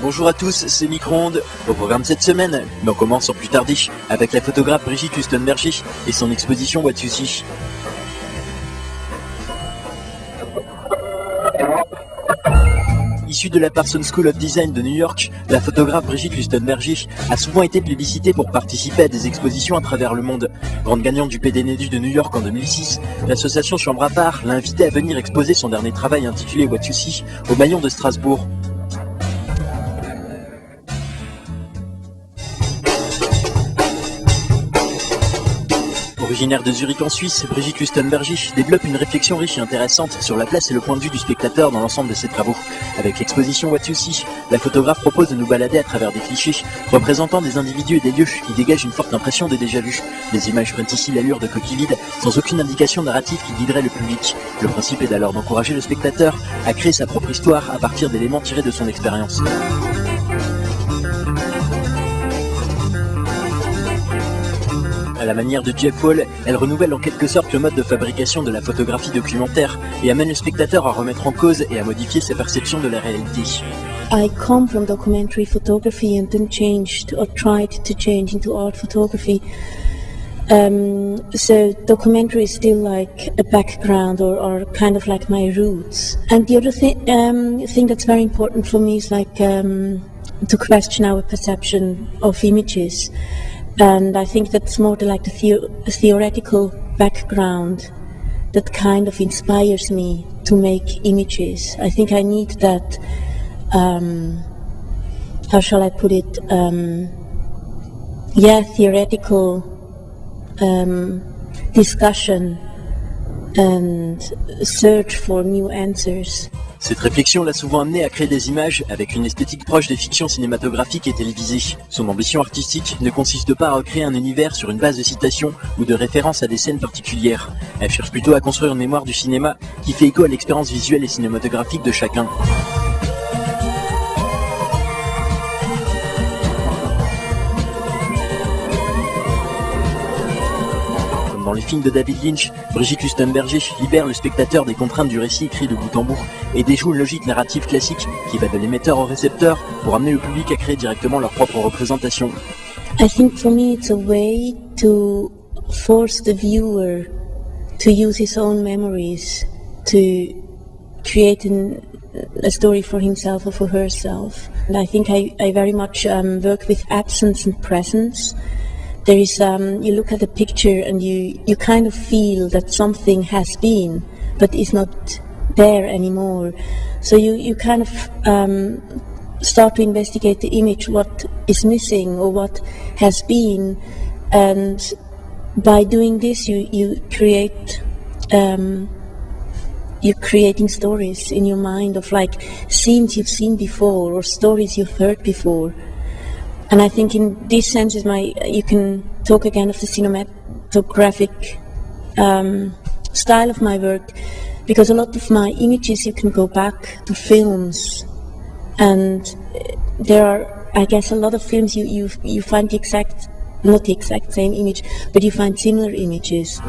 Bonjour à tous, c'est Micro-ondes. Au programme cette semaine, mais on commence sans plus tarder avec la photographe Brigitte Lustenberger et son exposition What You See. Issue de la Parsons School of Design de New York, la photographe Brigitte Lustenberger a souvent été plébiscitée pour participer à des expositions à travers le monde. Grande gagnante du PDNedu de New York en 2006, l'association Chambre à part l'a invitée à venir exposer son dernier travail intitulé What You See au Maillon de Strasbourg. Originaire de Zurich en Suisse, Brigitte Lustenberger développe une réflexion riche et intéressante sur la place et le point de vue du spectateur dans l'ensemble de ses travaux. Avec l'exposition What You See, la photographe propose de nous balader à travers des clichés représentant des individus et des lieux qui dégagent une forte impression de déjà-vu. Les images prennent ici l'allure de coquilles vides, sans aucune indication narrative qui guiderait le public. Le principe est alors d'encourager le spectateur à créer sa propre histoire à partir d'éléments tirés de son expérience. À la manière de Jeff Wall, elle renouvelle en quelque sorte le mode de fabrication de la photographie documentaire et amène le spectateur à remettre en cause et à modifier sa perception de la réalité. I come from documentary photography and then changed or tried to change into art photography. So documentary is still like a background or kind of like my roots. And the other thing that's very important for me is like to question our perception of images. And I think that's more like the theoretical background that kind of inspires me to make images. I think I need that, how shall I put it, theoretical discussion and search for new answers. Cette réflexion l'a souvent amené à créer des images avec une esthétique proche des fictions cinématographiques et télévisées. Son ambition artistique ne consiste pas à recréer un univers sur une base de citations ou de références à des scènes particulières. Elle cherche plutôt à construire une mémoire du cinéma qui fait écho à l'expérience visuelle et cinématographique de chacun. Dans les films de David Lynch, Brigitte Lustenberger libère le spectateur des contraintes du récit écrit de bout en bout et déjoue une logique narrative classique qui va de l'émetteur au récepteur pour amener le public à créer directement leur propre représentation. I think for me it's a way to force the viewer to use his own memories to create a story for himself or for herself. And I think I very much work with absence and presence. There is, you look at the picture and you kind of feel that something has been, but is not there anymore. So you kind of start to investigate the image, what is missing or what has been, and by doing this you create, you're creating stories in your mind of like scenes you've seen before or stories you've heard before. And I think in this sense you can talk again of the cinematographic style of my work, because a lot of my images you can go back to films, and there are, I guess, a lot of films you find not the exact same image, but you find similar images.